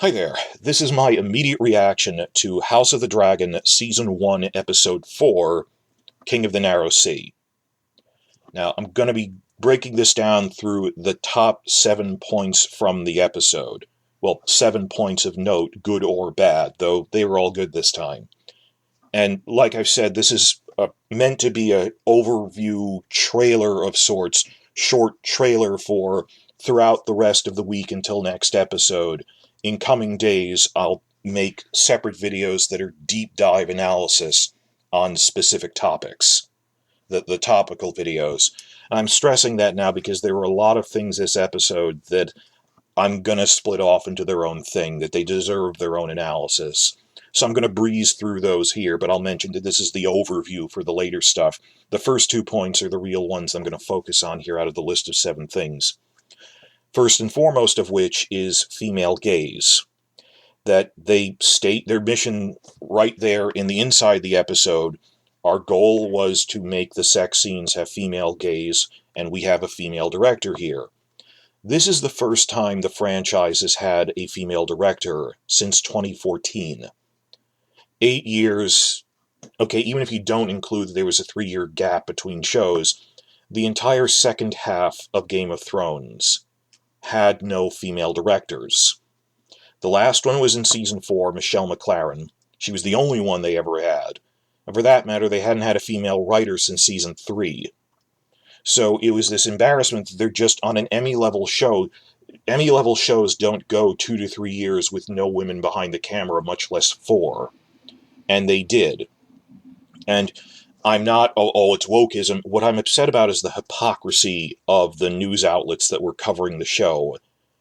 Hi there, this is my immediate reaction to House of the Dragon Season 1, Episode 4, King of the Narrow Sea. Now, I'm going to be breaking this down through the top 7 points from the episode. Well, 7 points of note, good or bad, though they were all good this time. And like I've said, this is meant to be an overview trailer of sorts, short trailer for throughout the rest of the week until next episode. In coming days, I'll make separate videos that are deep dive analysis on specific topics, the topical videos. I'm stressing that now because there were a lot of things this episode that I'm going to split off into their own thing, that they deserve their own analysis. So I'm going to breeze through those here, but I'll mention that this is the overview for the later stuff. The first 2 points are the real ones I'm going to focus on here out of the list of 7 things. First and foremost of which is female gaze. That they state their mission right there in the inside the episode. Our goal was to make the sex scenes have female gaze, and we have a female director here. This is the first time the franchise has had a female director since 2014. 8 years, okay, even if you don't include that there was a 3-year gap between shows, the entire second half of Game of Thrones had no female directors. The last one was in Season 4, Michelle MacLaren. She was the only one they ever had. And for that matter, they hadn't had a female writer since Season 3. So it was this embarrassment that they're just on an Emmy-level show. Emmy-level shows don't go 2 to 3 years with no women behind the camera, much less 4. And they did. And I'm not, it's wokeism. What I'm upset about is the hypocrisy of the news outlets that were covering the show,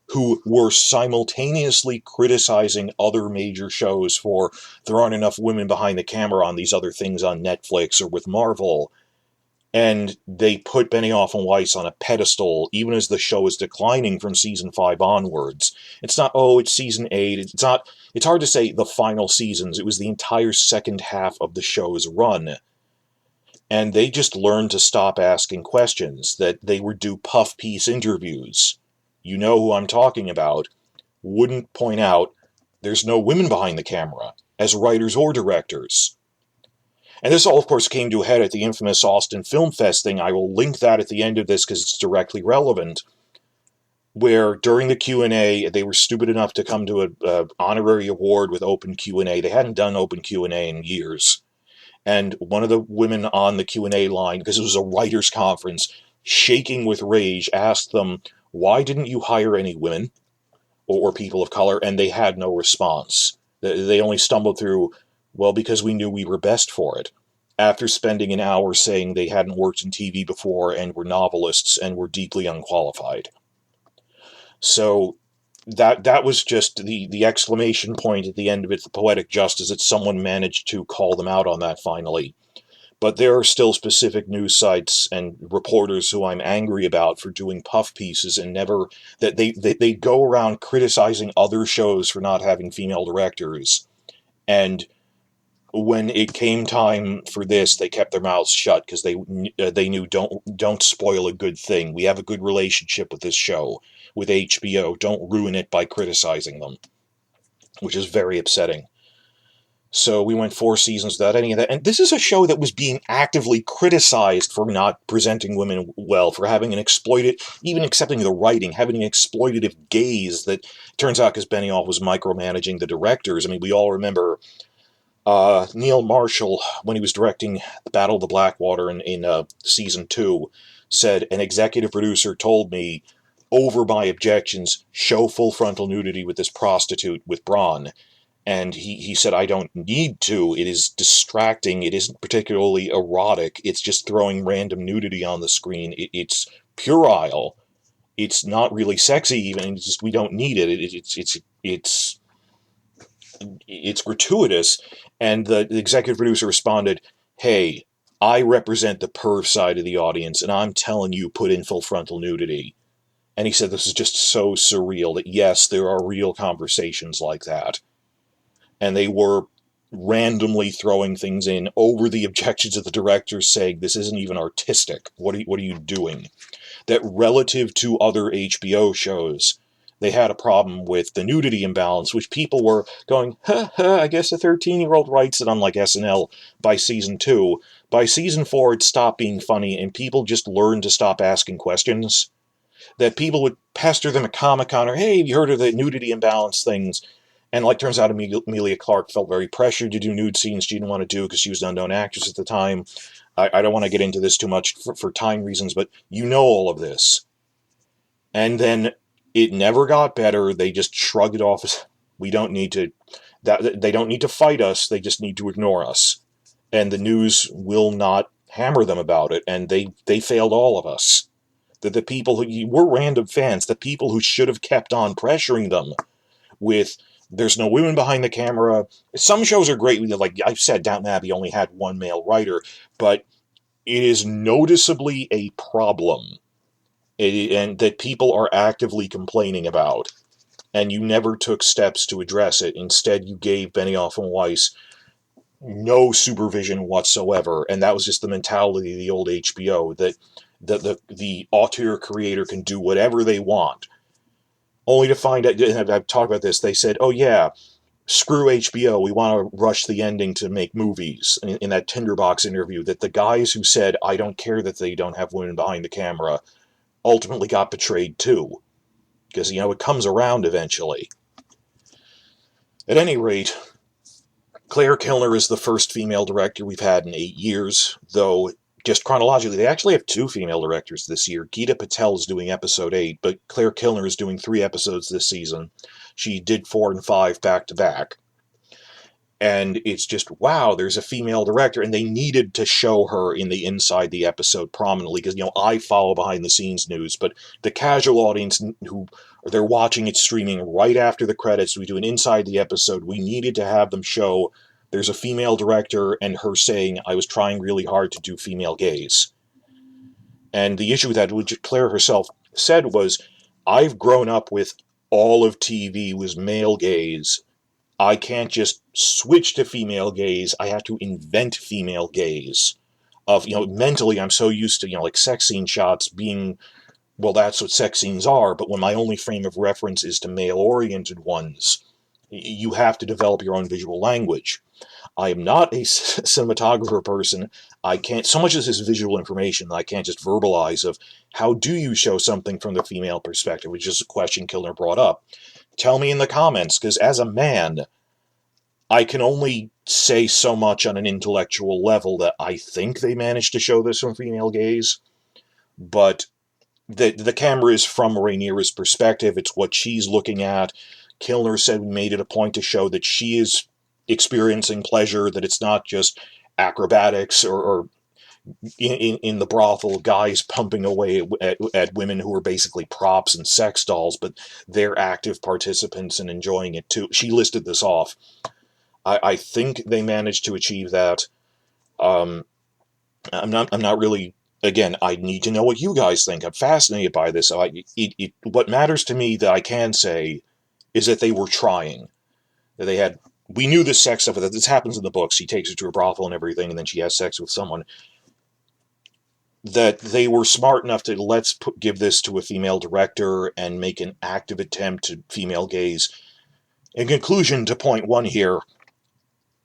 who were simultaneously criticizing other major shows for there aren't enough women behind the camera on these other things on Netflix or with Marvel. And they put Benioff and Weiss on a pedestal, even as the show is declining from Season 5 onwards. It's not, it's Season 8. It's hard to say the final seasons. It was the entire second half of the show's run. And they just learned to stop asking questions, that they would do puff piece interviews. You know who I'm talking about. Wouldn't point out there's no women behind the camera, as writers or directors. And this all, of course, came to a head at the infamous Austin Film Fest thing. I will link that at the end of this because it's directly relevant, where during the Q&A, they were stupid enough to come to an honorary award with open Q&A. They hadn't done open Q&A in years. And one of the women on the Q&A line, because it was a writers' conference, shaking with rage, asked them, why didn't you hire any women or people of color? And they had no response. They only stumbled through, well, because we knew we were best for it, after spending an hour saying they hadn't worked in TV before and were novelists and were deeply unqualified. So that was just the exclamation point at the end of it, the poetic justice that someone managed to call them out on that finally. But there are still specific news sites and reporters who I'm angry about for doing puff pieces and never, that they go around criticizing other shows for not having female directors. And when it came time for this, they kept their mouths shut because they knew don't spoil a good thing. We have a good relationship with this show, with HBO. Don't ruin it by criticizing them, which is very upsetting. So we went 4 seasons without any of that. And this is a show that was being actively criticized for not presenting women well, for having an even accepting the writing, having an exploitative gaze that turns out because Benioff was micromanaging the directors. I mean, we all remember Neil Marshall, when he was directing the Battle of the Blackwater in Season 2, said, an executive producer told me, over my objections, show full frontal nudity with this prostitute with Bronn. And he said, I don't need to. It is distracting. It isn't particularly erotic. It's just throwing random nudity on the screen. It's puerile. It's not really sexy even. It's just, we don't need it. It's gratuitous. And the executive producer responded, hey, I represent the perv side of the audience, and I'm telling you, put in full frontal nudity. And he said this is just so surreal that, yes, there are real conversations like that. And they were randomly throwing things in over the objections of the directors, saying, this isn't even artistic. What are you doing? That relative to other HBO shows, they had a problem with the nudity imbalance, which people were going, I guess a 13-year-old writes it on like SNL by season 2. By season 4, it stopped being funny, and people just learned to stop asking questions. That people would pester them at Comic-Con, or, hey, have you heard of the nudity imbalance things? And like turns out Emilia Clarke felt very pressured to do nude scenes she didn't want to do because she was an unknown actress at the time. I don't want to get into this too much for time reasons, but you know all of this. And then it never got better. They just shrugged it off as, we don't need to, they don't need to fight us, they just need to ignore us. And the news will not hammer them about it, and they failed all of us. The people who were random fans, the people who should have kept on pressuring them with, there's no women behind the camera. Some shows are great, like I've said, Downton Abbey only had one male writer, but it is noticeably a problem, and that people are actively complaining about, and you never took steps to address it. Instead, you gave Benioff and Weiss no supervision whatsoever, and that was just the mentality of the old HBO, that the auteur creator can do whatever they want, only to find out, and I've talked about this, they said, oh yeah, screw HBO, we want to rush the ending to make movies, in that Tinderbox interview, that the guys who said, I don't care that they don't have women behind the camera, ultimately got betrayed too, because, it comes around eventually. At any rate, Claire Kilner is the first female director we've had in 8 years, though just chronologically, they actually have 2 female directors this year. Geeta Patel is doing episode 8, but Claire Kilner is doing 3 episodes this season. She did 4 and 5 back-to-back. And it's just, wow, there's a female director, and they needed to show her in the inside the episode prominently, because, I follow behind-the-scenes news, but the casual audience who they're watching it streaming right after the credits, we do an inside the episode, we needed to have them show there's a female director and her saying, I was trying really hard to do female gaze. And the issue with that, which Claire herself said, was, I've grown up with all of TV was male gaze. I can't just switch to female gaze. I have to invent female gaze. Mentally, I'm so used to, like sex scene shots being, well, that's what sex scenes are, but when my only frame of reference is to male-oriented ones, you have to develop your own visual language. I am not a cinematographer person. I can't, so much as this visual information that I can't just verbalize of, how do you show something from the female perspective, which is a question Kilner brought up. Tell me in the comments, because as a man, I can only say so much on an intellectual level that I think they managed to show this from female gaze, but the camera is from Rhaenyra's perspective. It's what she's looking at. Kilner said we made it a point to show that she is experiencing pleasure, that it's not just acrobatics or in the brothel, guys pumping away at women who are basically props and sex dolls, but they're active participants and enjoying it too. She listed this off. I think they managed to achieve that. I'm not really, again, I need to know what you guys think. I'm fascinated by this. What matters to me that I can say is that they were trying. That we knew this sex stuff, that this happens in the books. He takes her to a brothel and everything, and then she has sex with someone. That they were smart enough to give this to a female director and make an active attempt to female gaze. In conclusion, to point 1 here,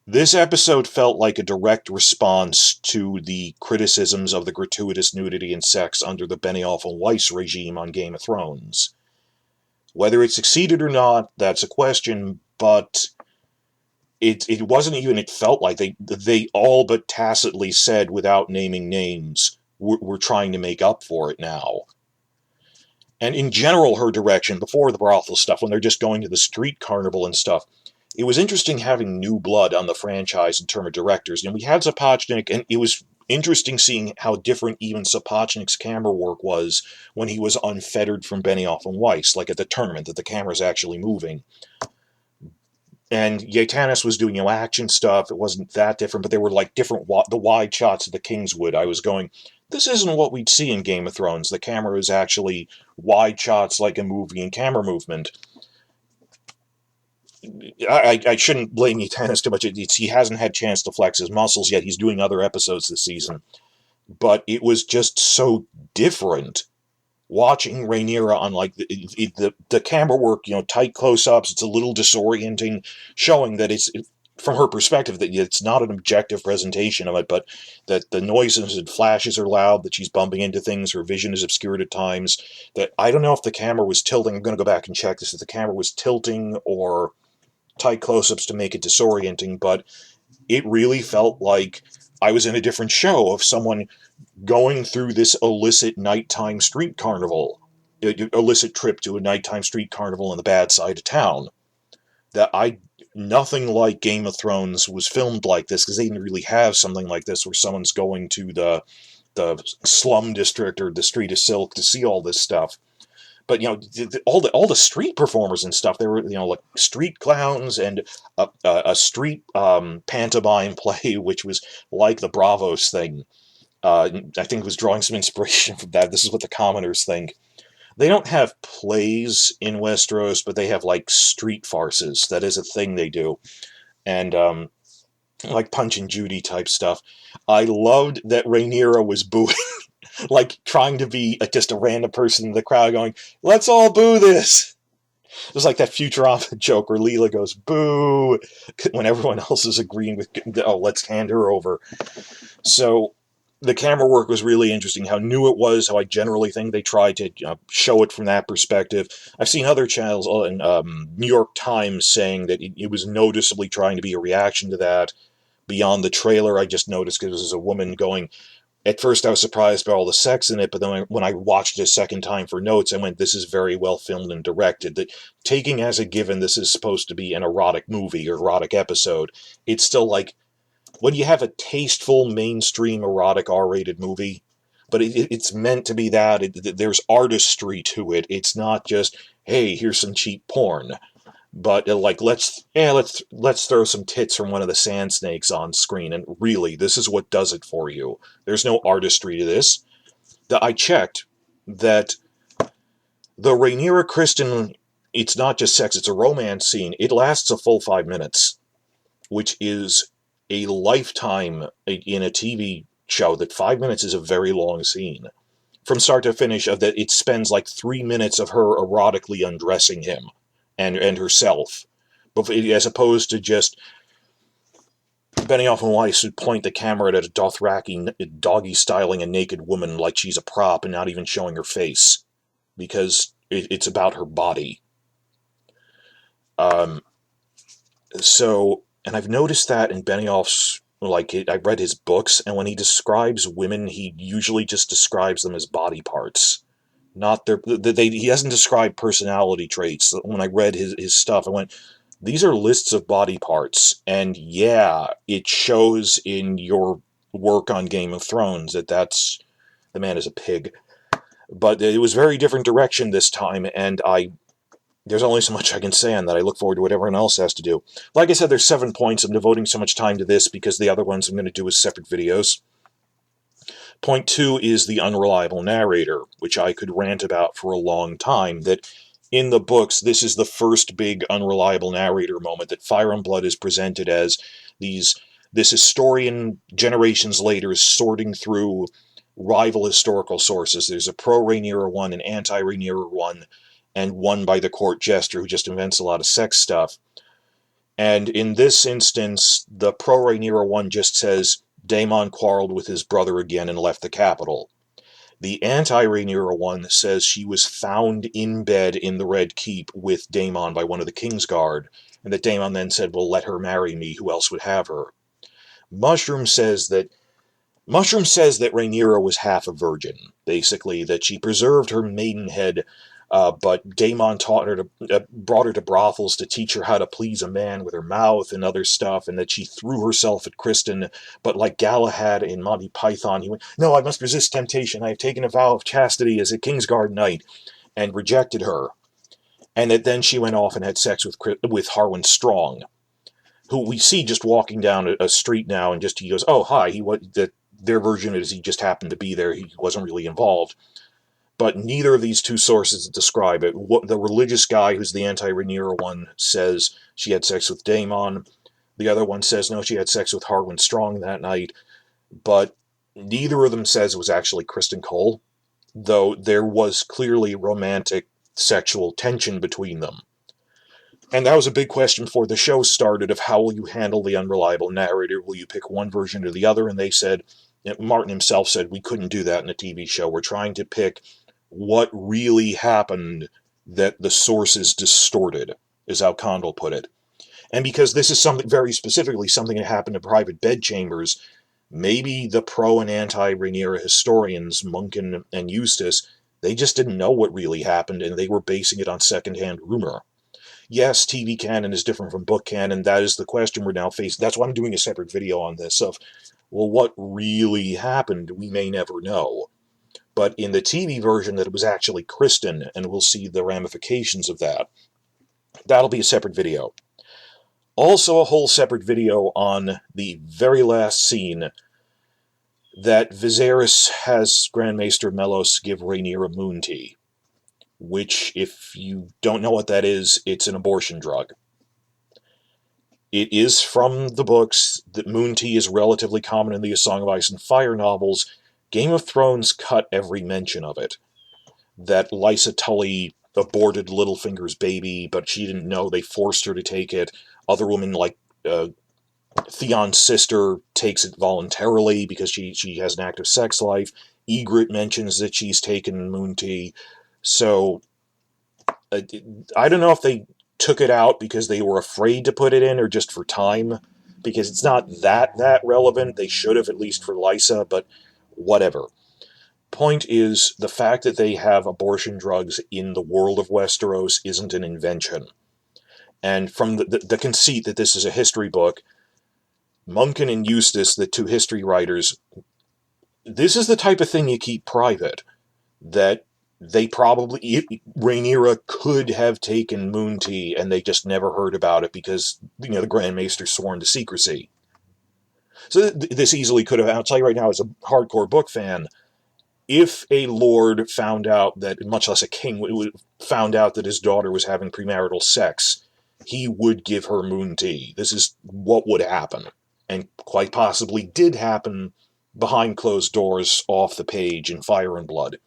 this episode felt like a direct response to the criticisms of the gratuitous nudity and sex under the Benioff and Weiss regime on Game of Thrones. Whether it succeeded or not, that's a question, but it wasn't even, it felt like they all but tacitly said, without naming names, we're trying to make up for it now. And in general, her direction, before the brothel stuff, when they're just going to the street carnival and stuff, it was interesting having new blood on the franchise in terms of directors. And we had Sapochnik, and it was interesting seeing how different even Sapochnik's camera work was when he was unfettered from Benioff and Weiss, like at the tournament, that the camera's actually moving. And Yaitanis was doing, action stuff. It wasn't that different, but they were like different, the wide shots of the Kingswood. I was going, this isn't what we'd see in Game of Thrones. The camera is actually wide shots like a movie and camera movement. I shouldn't blame Yaitanis too much. He hasn't had a chance to flex his muscles yet. He's doing other episodes this season. But it was just so different watching Rhaenyra on like the camera work, tight close-ups, it's a little disorienting, showing that it's from her perspective that it's not an objective presentation of it, but that the noises and flashes are loud, that she's bumping into things, her vision is obscured at times. That I don't know if the camera was tilting. I'm going to go back and check this, if the camera was tilting or tight close-ups to make it disorienting, but it really felt like I was in a different show of someone going through this illicit nighttime street carnival, illicit trip to a nighttime street carnival on the bad side of town. Nothing like Game of Thrones was filmed like this, because they didn't really have something like this where someone's going to the slum district or the Street of Silk to see all this stuff. But all the street performers and stuff, they were like street clowns, and a street pantomime play, which was like the Bravos thing. I think it was drawing some inspiration from that. This is what the commoners think. They don't have plays in Westeros, but they have like street farces. That is a thing they do, and like Punch and Judy type stuff. I loved that Rhaenyra was booing. Like trying to be just a random person in the crowd going, let's all boo this. It was like that Futurama joke where Leela goes, boo, when everyone else is agreeing with, oh, let's hand her over. So the camera work was really interesting, how new it was, how I generally think they tried to show it from that perspective. I've seen other channels in New York Times saying that it was noticeably trying to be a reaction to that. Beyond the trailer, I just noticed because there's a woman going, at first I was surprised by all the sex in it, but then when I watched it a second time for notes, I went, this is very well filmed and directed. That taking as a given this is supposed to be an erotic movie or erotic episode, it's still like, when you have a tasteful, mainstream, erotic, R-rated movie, but it's meant to be that. There's artistry to it. It's not just, hey, here's some cheap porn. But like, let's throw some tits from one of the sand snakes on screen, and really, this is what does it for you. There's no artistry to this. I checked that the Rhaenyra Kristen, it's not just sex, it's a romance scene. It lasts a full 5 minutes, which is a lifetime in a TV show. That 5 minutes is a very long scene. From start to finish, of that, it spends like 3 minutes of her erotically undressing him and herself, as opposed to just Benioff and Weiss would point the camera at a Dothraki doggy-styling a naked woman like she's a prop and not even showing her face, because it's about her body. So, and I've noticed that in Benioff's, I read his books, and when he describes women, he usually just describes them as body parts. Not he doesn't describe personality traits. When I read his stuff, I went, these are lists of body parts, and yeah, it shows in your work on Game of Thrones that's the man is a pig. But it was very different direction this time, and there's only so much I can say on that. I look forward to what everyone else has to do. Like I said, there's 7 points. I'm devoting so much time to this because the other ones I'm going to do as separate videos. Point 2 is the unreliable narrator, which I could rant about for a long time, that in the books, this is the first big unreliable narrator moment, that Fire and Blood is presented as this historian generations later is sorting through rival historical sources. There's a pro-Rhaenyra one, an anti-Rhaenyra one, and one by the court jester who just invents a lot of sex stuff. And in this instance, the pro-Rhaenyra one just says, Daemon quarreled with his brother again and left the capital. The anti-Rhaenyra one says she was found in bed in the Red Keep with Daemon by one of the Kingsguard, and that Daemon then said, well, let her marry me, who else would have her? Mushroom says that Rhaenyra was half a virgin, basically, that she preserved her maidenhead, but Daemon brought her to brothels to teach her how to please a man with her mouth and other stuff, and that she threw herself at Kristen, but like Galahad in Monty Python, he went, no, I must resist temptation, I have taken a vow of chastity as a Kingsguard knight, and rejected her. And that then she went off and had sex with Harwin Strong, who we see just walking down a street now, and he goes, oh, hi, their version is he just happened to be there, he wasn't really involved. But neither of these two sources describe it. The religious guy, who's the anti-Rhaenyra one, says she had sex with Daemon. The other one says, no, she had sex with Harwin Strong that night. But neither of them says it was actually Kristen Cole. though there was clearly romantic sexual tension between them. And that was a big question before the show started of how will you handle the unreliable narrator? Will you pick one version or the other? And they said, Martin himself said, we couldn't do that in a TV show. We're trying to pick what really happened that the sources distorted, is how Condell put it. And because this is something very specifically, something that happened in private bedchambers, maybe the pro and anti-Rhaenyra historians, Munkin and Eustace, they just didn't know what really happened, and they were basing it on secondhand rumor. Yes, TV canon is different from book canon. That is the question we're now facing. That's why I'm doing a separate video on this of, well, what really happened? We may never know. But in the TV version, that it was actually Kristen, and we'll see the ramifications of that. That'll be a separate video. Also a whole separate video on the very last scene that Viserys has Grand Maester Mellos give Rhaenyra moon tea, which, if you don't know what that is, it's an abortion drug. It is from the books that moon tea is relatively common in the A Song of Ice and Fire novels. Game of Thrones cut every mention of it. That Lysa Tully aborted Littlefinger's baby, but she didn't know. They forced her to take it. Other women, like Theon's sister, takes it voluntarily because she has an active sex life. Ygritte mentions that she's taken moon tea. So, I don't know if they took it out because they were afraid to put it in or just for time, because it's not that relevant. They should have, at least for Lysa, but whatever. Point is, the fact that they have abortion drugs in the world of Westeros isn't an invention. And from the conceit that this is a history book, Munkin and Eustace, the two history writers, this is the type of thing you keep private. That they probably, Rhaenyra could have taken moon tea and they just never heard about it because, the Grand Maester's sworn to secrecy. So this easily could have, I'll tell you right now, as a hardcore book fan, if a lord found out that, much less a king, found out that his daughter was having premarital sex, he would give her moon tea. This is what would happen, and quite possibly did happen behind closed doors off the page in Fire and Blood.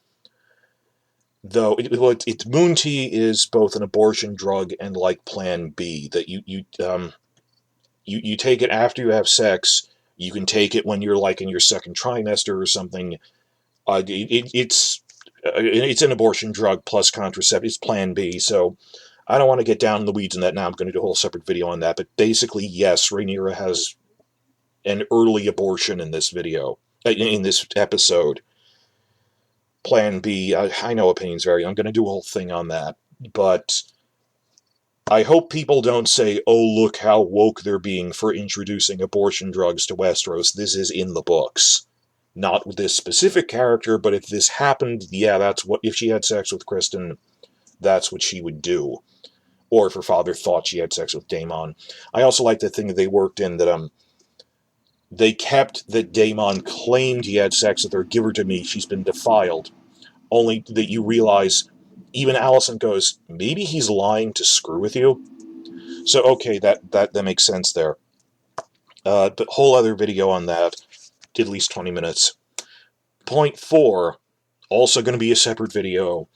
Though moon tea is both an abortion drug and like Plan B, that you take it after you have sex. You can take it when you're like in your second trimester or something. It's an abortion drug plus contraceptive. It's Plan B. So I don't want to get down in the weeds on that now. I'm going to do a whole separate video on that. But basically, yes, Rhaenyra has an early abortion in this video, in this episode. Plan B, I know opinions vary. I'm going to do a whole thing on that. But I hope people don't say, oh, look how woke they're being for introducing abortion drugs to Westeros. This is in the books. Not with this specific character, but if this happened, yeah, that's what, if she had sex with Kristen, that's what she would do. Or if her father thought she had sex with Daemon. I also like the thing that they worked in that, they kept that Daemon claimed he had sex with her, give her to me, she's been defiled. Only that you realize, even Alicent goes, maybe he's lying to screw with you? So, okay, that makes sense there. But whole other video on that, at least 20 minutes. Point 4, also going to be a separate video.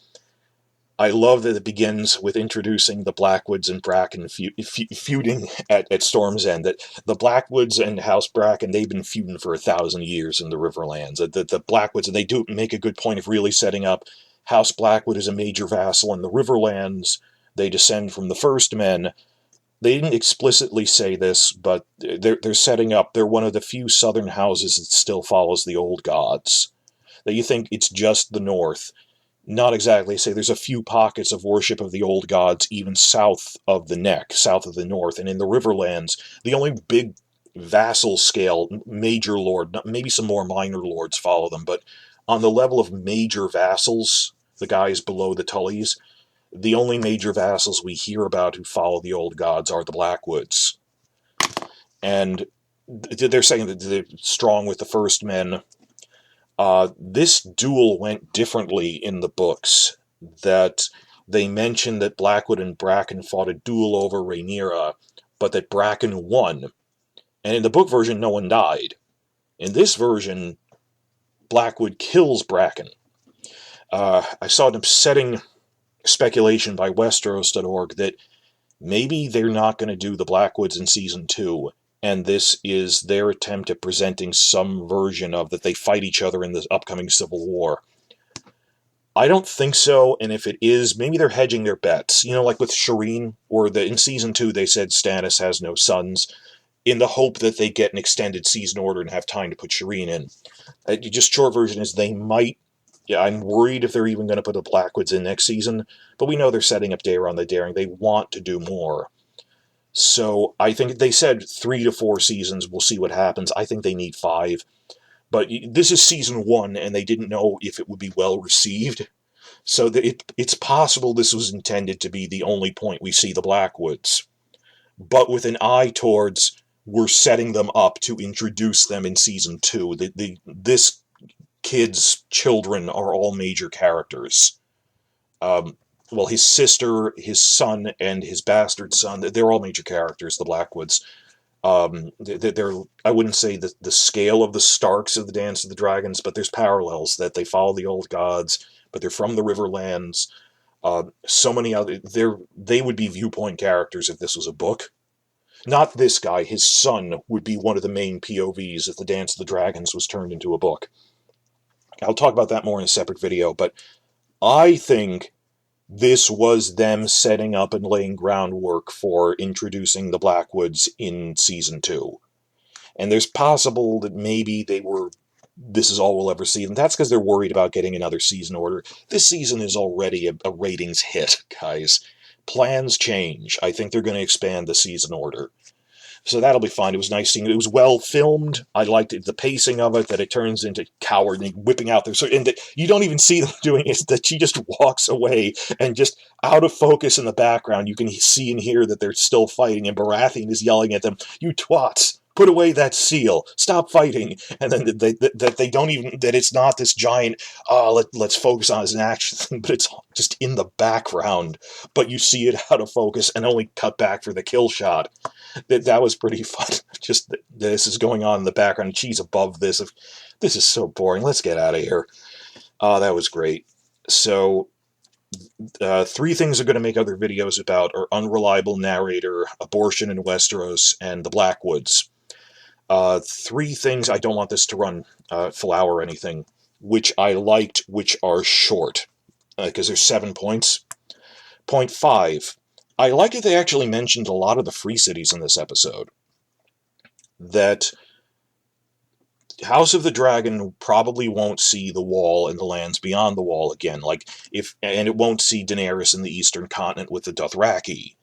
I love that it begins with introducing the Blackwoods and Bracken feuding at Storm's End. That the Blackwoods and House Bracken, they've been feuding for 1,000 years in the Riverlands. The Blackwoods, and they do make a good point of really setting up House Blackwood is a major vassal in the Riverlands. They descend from the First Men. They didn't explicitly say this, but they're setting up, they're one of the few southern houses that still follows the old gods. That you think it's just the North. Not exactly. Say there's a few pockets of worship of the old gods even south of the Neck, south of the North, and in the Riverlands, the only big vassal scale, major lord, maybe some more minor lords follow them, but on the level of major vassals, the guys below the Tullys, the only major vassals we hear about who follow the old gods are the Blackwoods. And they're saying that they're strong with the First Men. This duel went differently in the books. That they mentioned that Blackwood and Bracken fought a duel over Rhaenyra, but that Bracken won. And in the book version, no one died. In this version, Blackwood kills Bracken. I saw an upsetting speculation by Westeros.org that maybe they're not going to do the Blackwoods in Season 2, and this is their attempt at presenting some version of that they fight each other in the upcoming Civil War. I don't think so, and if it is, maybe they're hedging their bets. You know, like with Shireen, or in Season 2 they said Stannis has no sons, in the hope that they get an extended season order and have time to put Shireen in. Just short version is they might. Yeah, I'm worried if they're even going to put the Blackwoods in next season, but we know they're setting up Daeron the Daring. They want to do more. So I think they said 3 to 4 seasons. We'll see what happens. I think they need 5. But this is Season 1, and they didn't know if it would be well received. So it's possible this was intended to be the only point we see the Blackwoods. But with an eye towards, we're setting them up to introduce them in Season 2. This kid's children are all major characters. Well, his sister, his son, and his bastard son, they're all major characters, the Blackwoods. They're, I wouldn't say the scale of the Starks of the Dance of the Dragons, but there's parallels that they follow the old gods, but they're from the Riverlands. So many other, they would be viewpoint characters if this was a book. Not this guy, his son would be one of the main POVs if the Dance of the Dragons was turned into a book. I'll talk about that more in a separate video, but I think this was them setting up and laying groundwork for introducing the Blackwoods in Season 2. And there's possible that maybe this is all we'll ever see, and that's because they're worried about getting another season order. This season is already a ratings hit, guys. Plans change. I think they're going to expand the season order. So that'll be fine. It was nice seeing it. It was well filmed. I liked it, the pacing of it, that it turns into Coward and whipping out there. And that you don't even see them doing it, that she just walks away and just out of focus in the background, you can see and hear that they're still fighting, and Baratheon is yelling at them, "You twats! Put away that seal! Stop fighting!" And then they don't even, that it's not this giant, let's focus on as an action thing, but it's just in the background. But you see it out of focus and only cut back for the kill shot. That was pretty fun. Just this is going on in the background, and she's above this. This is so boring. Let's get out of here. That was great. So, 3 things I'm going to make other videos about are unreliable narrator, abortion in Westeros, and the Blackwoods. 3 things I don't want this to run full hour or anything, which I liked, which are short, because there's 7 points. Point 5. I like that they actually mentioned a lot of the free cities in this episode. That House of the Dragon probably won't see the Wall and the lands beyond the Wall again, and it won't see Daenerys in the Eastern Continent with the Dothraki.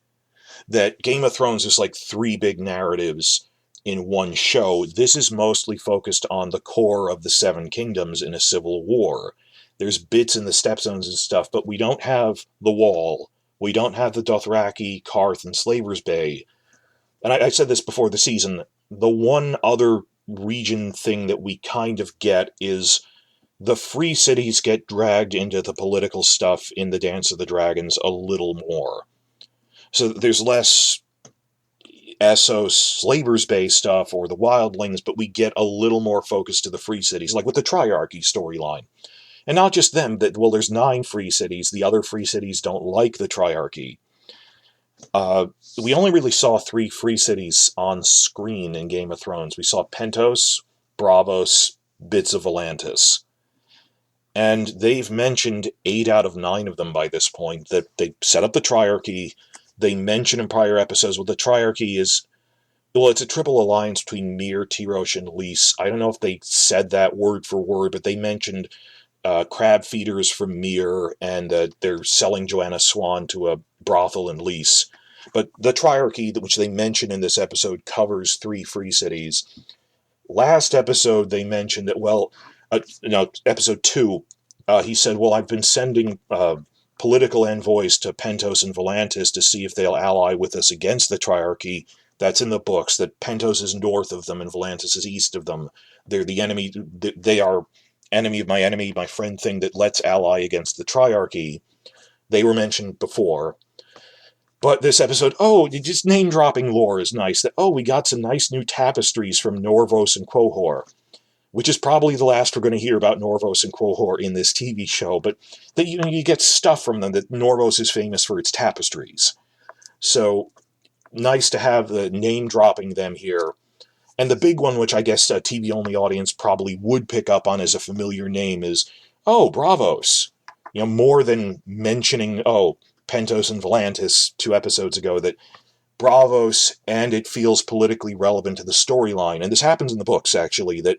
That Game of Thrones is like 3 big narratives in one show. This is mostly focused on the core of the 7 kingdoms in a civil war. There's bits in the Stepstones and stuff, but we don't have the Wall. We don't have the Dothraki, Karth, and Slaver's Bay. And I said this before the season, the one other region thing that we kind of get is the free cities get dragged into the political stuff in the Dance of the Dragons a little more. So there's less Essos, Slaver's Bay stuff, or the Wildlings, but we get a little more focus to the free cities, like with the Triarchy storyline. And not just them, there's 9 free cities. The other free cities don't like the Triarchy. We only really saw 3 free cities on screen in Game of Thrones. We saw Pentos, Braavos, bits of Volantis. And they've mentioned 8 out of 9 of them by this point, that they set up the Triarchy. They mention in prior episodes, the Triarchy is, it's a triple alliance between Myr, Tyrosh, and Lys. I don't know if they said that word for word, but they mentioned crab feeders from Myr, and they're selling Joanna Swan to a brothel in Lys. But the Triarchy, which they mention in this episode, covers 3 free cities. Last episode, they mentioned that, episode 2, he said, I've been sending political envoys to Pentos and Volantis to see if they'll ally with us against the Triarchy. That's in the books, that Pentos is north of them and Volantis is east of them. They're the enemy, they are enemy of my friend thing that let's ally against the Triarchy. They were mentioned before. But this episode, just name-dropping lore is nice. That, we got some nice new tapestries from Norvos and Quohor. which is probably the last we're going to hear about Norvos and Quohor in this TV show, but that you get stuff from them, that Norvos is famous for its tapestries. So, nice to have the name dropping them here. And the big one, which I guess a TV-only audience probably would pick up on as a familiar name, is, oh, Braavos. More than mentioning, Pentos and Volantis 2 episodes ago, that Braavos, and it feels politically relevant to the storyline. And this happens in the books, actually, that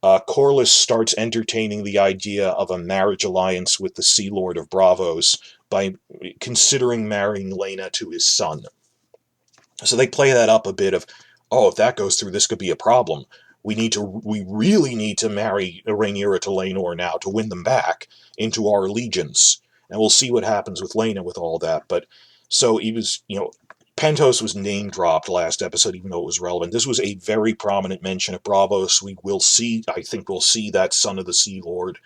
Corlys starts entertaining the idea of a marriage alliance with the Sea Lord of Braavos by considering marrying Laena to his son. So they play that up a bit of, if that goes through, this could be a problem. We really need to marry Rhaenyra to Laenor now to win them back into our allegiance. And we'll see what happens with Laena with all that. But so he was, Pentos was name dropped last episode, even though it was relevant. This was a very prominent mention of Braavos. I think we'll see that Son of the Sea Lord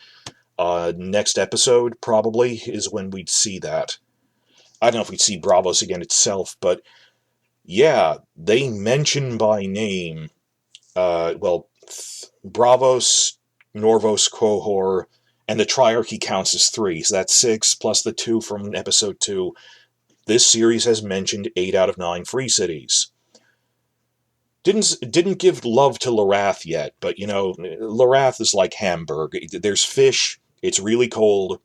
next episode, probably, is when we'd see that. I don't know if we'd see Braavos again itself, but yeah, they mention by name, Braavos, Norvos, Quohor, and the Triarchy counts as 3, so that's 6, plus the 2 from episode 2. This series has mentioned 8 out of 9 free cities. Didn't give love to Lorath yet, but, Lorath is like Hamburg. There's fish, it's really cold,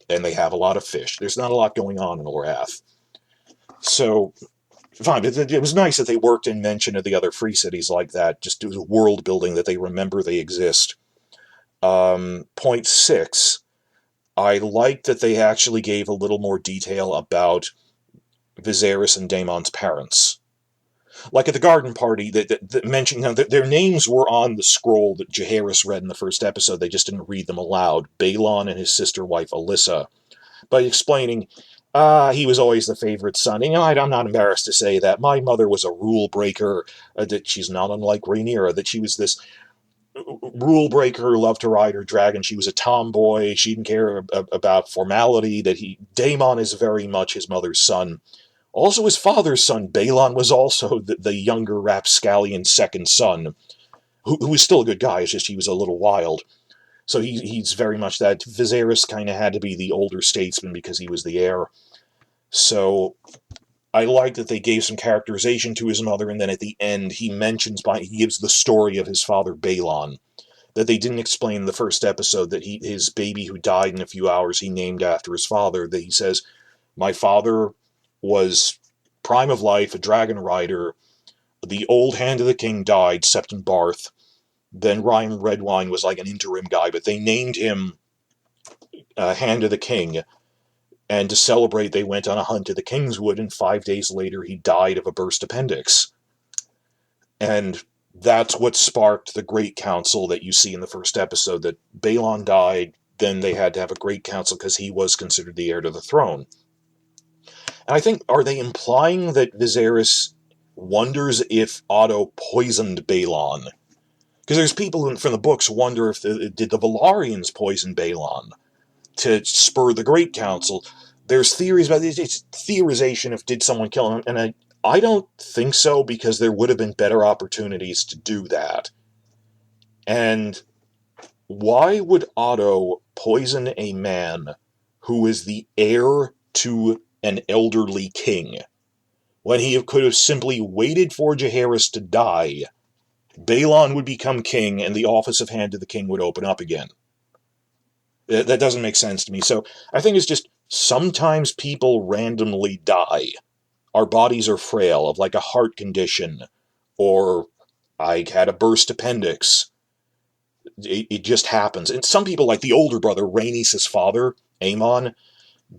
and they have a lot of fish. There's not a lot going on in Lorath. So, fine, it was nice that they worked in mention of the other free cities like that. Just do world building, that they remember they exist. Point 6, I liked that they actually gave a little more detail about Viserys and Daemon's parents. Like at the garden party, that mentioned, their names were on the scroll that Jaehaerys read in the first episode. They just didn't read them aloud. Balon and his sister wife Alyssa. By explaining, he was always the favorite son. I'm not embarrassed to say that. My mother was a rule breaker, that she's not unlike Rhaenyra, that she was this rule breaker who loved to ride her dragon. She was a tomboy. She didn't care about formality. Daemon is very much his mother's son. Also his father's son, Balon, was also the younger rapscallion second son, who was still a good guy, it's just he was a little wild. So he's very much that. Viserys kind of had to be the older statesman because he was the heir. So I like that they gave some characterization to his mother, and then at the end he gives the story of his father Balon, that they didn't explain in the first episode, that his baby who died in a few hours he named after his father, that he says, my father was prime of life, a dragon rider. The old Hand of the King died, Septon Barth. Then Ryan Redwine was like an interim guy, but they named him Hand of the King. And to celebrate, they went on a hunt to the Kingswood, and 5 days later he died of a burst appendix. And that's what sparked the Great Council that you see in the first episode, that Balon died, then they had to have a Great Council because he was considered the heir to the throne. And I think, are they implying that Viserys wonders if Otto poisoned Balon? Because there's people from the books wonder if did the Valyrians poison Balon to spur the Great Council. There's theories about it. It's theorization of did someone kill him, and I don't think so, because there would have been better opportunities to do that. And why would Otto poison a man who is the heir to an elderly king, when he could have simply waited for Jaehaerys to die? Balon would become king, and the office of Hand of the King would open up again. That doesn't make sense to me. So I think it's just, sometimes people randomly die. Our bodies are frail, of like a heart condition, or I had a burst appendix. It just happens. And some people, like the older brother, Rhaenys' father, Aemon,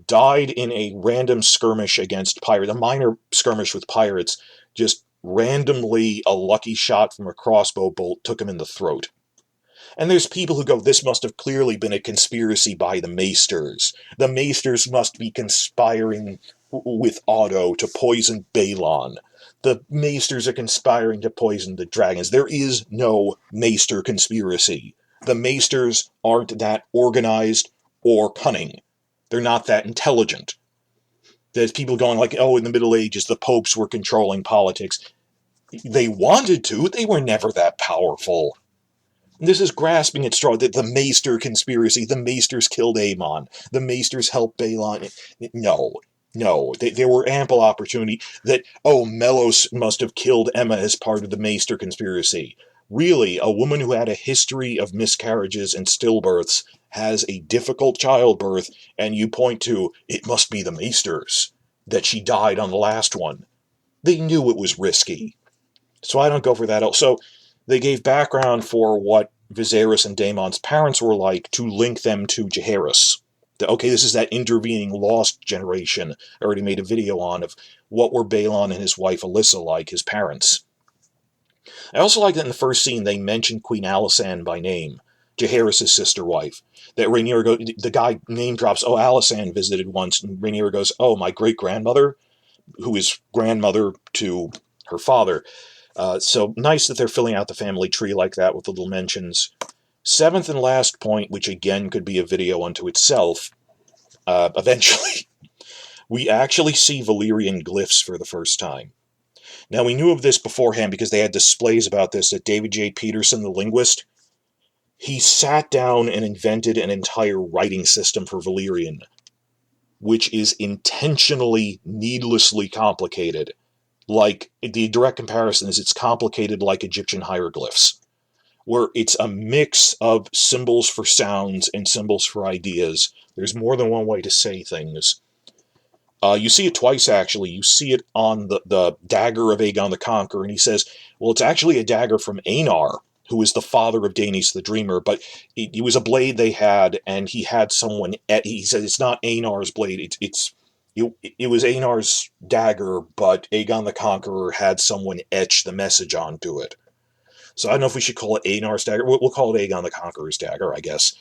died in a random skirmish against pirates, a minor skirmish with pirates. Just randomly, a lucky shot from a crossbow bolt took him in the throat. And there's people who go, this must have clearly been a conspiracy by the Maesters. The Maesters must be conspiring with Otto to poison Balon. The Maesters are conspiring to poison the dragons. There is no Maester conspiracy. The Maesters aren't that organized or cunning. They're not that intelligent. There's people going like, in the Middle Ages, the popes were controlling politics. They wanted to. They were never that powerful. This is grasping at straw, that the Maester conspiracy, the Maesters killed Aemon, the Maesters helped Balon. No. No, there were ample opportunity that, oh, Melos must have killed Emma as part of the Maester conspiracy. Really, a woman who had a history of miscarriages and stillbirths has a difficult childbirth, and you point to, it must be the Maesters, that she died on the last one. They knew it was risky. So I don't go for that. So they gave background for what Viserys and Daemon's parents were like to link them to Jaehaerys. Okay, this is that intervening lost generation I already made a video on of what were Balon and his wife Alyssa like, his parents. I also like that in the first scene they mentioned Queen Alysanne by name, Jaehaerys' sister wife. That Rhaenyra the guy name drops, oh, Alysanne visited once, and Rhaenyra goes, oh, my great-grandmother, who is grandmother to her father. So nice that they're filling out the family tree like that with little mentions. Seventh and last point, which again could be a video unto itself, eventually, we actually see Valyrian glyphs for the first time. Now, we knew of this beforehand because they had displays about this at David J. Peterson, the linguist. He sat down and invented an entire writing system for Valyrian, which is intentionally, needlessly complicated. Like, the direct comparison is it's complicated like Egyptian hieroglyphs, where it's a mix of symbols for sounds and symbols for ideas. There's more than one way to say things. You see it twice, actually. You see it on the dagger of Aegon the Conqueror, and he says, well, it's actually a dagger from Aenar, who is the father of Daenys the Dreamer, but it was a blade they had, and he had someone, he said it's not Aenar's blade, it was Aenar's dagger, but Aegon the Conqueror had someone etch the message onto it. So I don't know if we should call it Aenar's dagger. We'll call it Aegon the Conqueror's dagger, I guess.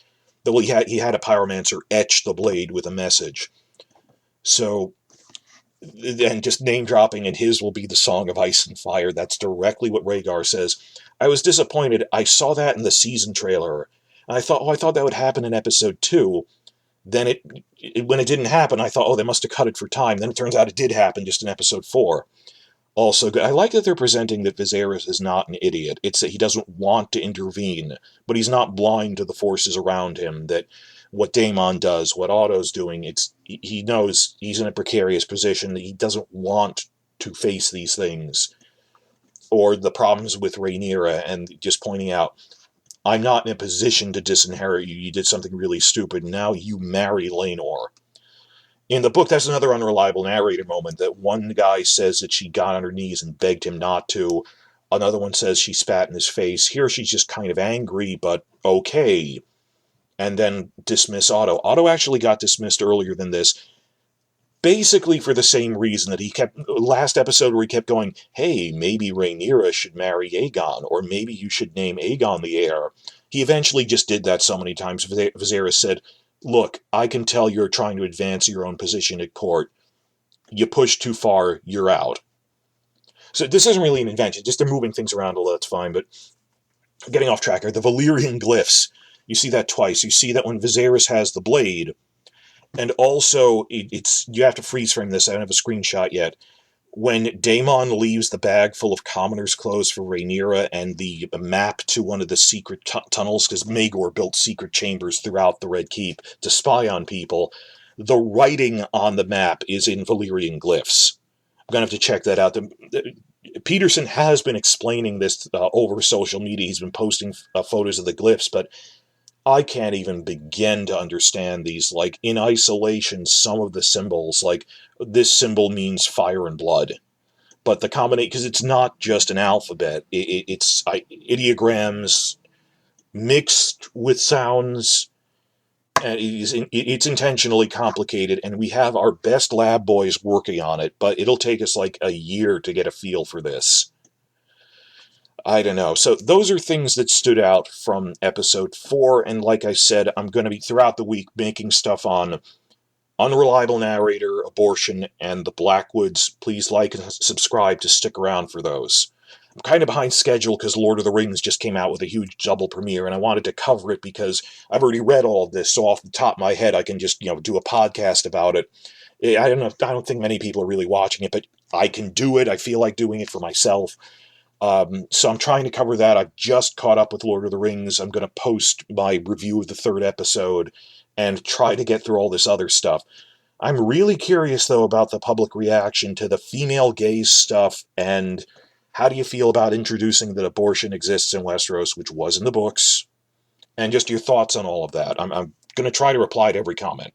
Though he had a pyromancer etch the blade with a message. So, and just name dropping, and his will be the Song of Ice and Fire. That's directly what Rhaegar says. I was disappointed. I saw that in the season trailer, and I thought that would happen in episode 2. Then when it didn't happen, I thought, oh, they must have cut it for time. Then it turns out it did happen just in episode 4. Also good. I like that they're presenting that Viserys is not an idiot. It's that he doesn't want to intervene, but he's not blind to the forces around him, that what Daemon does, what Otto's doing, he knows he's in a precarious position, that he doesn't want to face these things. Or the problems with Rhaenyra, and just pointing out, I'm not in a position to disinherit you. You did something really stupid. Now you marry Laenor. In the book, that's another unreliable narrator moment, that one guy says that she got on her knees and begged him not to. Another one says she spat in his face. Here she's just kind of angry, but okay. And then dismiss Otto. Otto actually got dismissed earlier than this, basically for the same reason that he kept, last episode where he kept going, hey, maybe Rhaenyra should marry Aegon, or maybe you should name Aegon the heir. He eventually just did that so many times. Viserys said, look, I can tell you're trying to advance your own position at court. You push too far, you're out. So this isn't really an invention, just they're moving things around a little, that's fine, but getting off track here, the Valyrian glyphs, you see that twice. You see that when Viserys has the blade, and also, you have to freeze frame this, I don't have a screenshot yet. When Daemon leaves the bag full of commoners' clothes for Rhaenyra and the map to one of the secret tunnels, because Maegor built secret chambers throughout the Red Keep to spy on people, the writing on the map is in Valyrian glyphs. I'm going to have to check that out. Peterson has been explaining this over social media. He's been posting photos of the glyphs, but I can't even begin to understand these. Like, in isolation, some of the symbols, like, this symbol means fire and blood. But the combination, because it's not just an alphabet, it's ideograms mixed with sounds, and it's intentionally complicated, and we have our best lab boys working on it, but it'll take us like a year to get a feel for this. I don't know. So those are things that stood out from episode 4, and like I said, I'm going to be, throughout the week, making stuff on Unreliable Narrator, Abortion, and the Blackwoods. Please like and subscribe to stick around for those. I'm kind of behind schedule because Lord of the Rings just came out with a huge double premiere, and I wanted to cover it because I've already read all of this, so off the top of my head, I can just, do a podcast about it. I don't think many people are really watching it, but I can do it. I feel like doing it for myself. So I'm trying to cover that. I've just caught up with Lord of the Rings. I'm going to post my review of the third episode and try to get through all this other stuff. I'm really curious, though, about the public reaction to the female gaze stuff, and how do you feel about introducing that abortion exists in Westeros, which was in the books, and just your thoughts on all of that. I'm going to try to reply to every comment.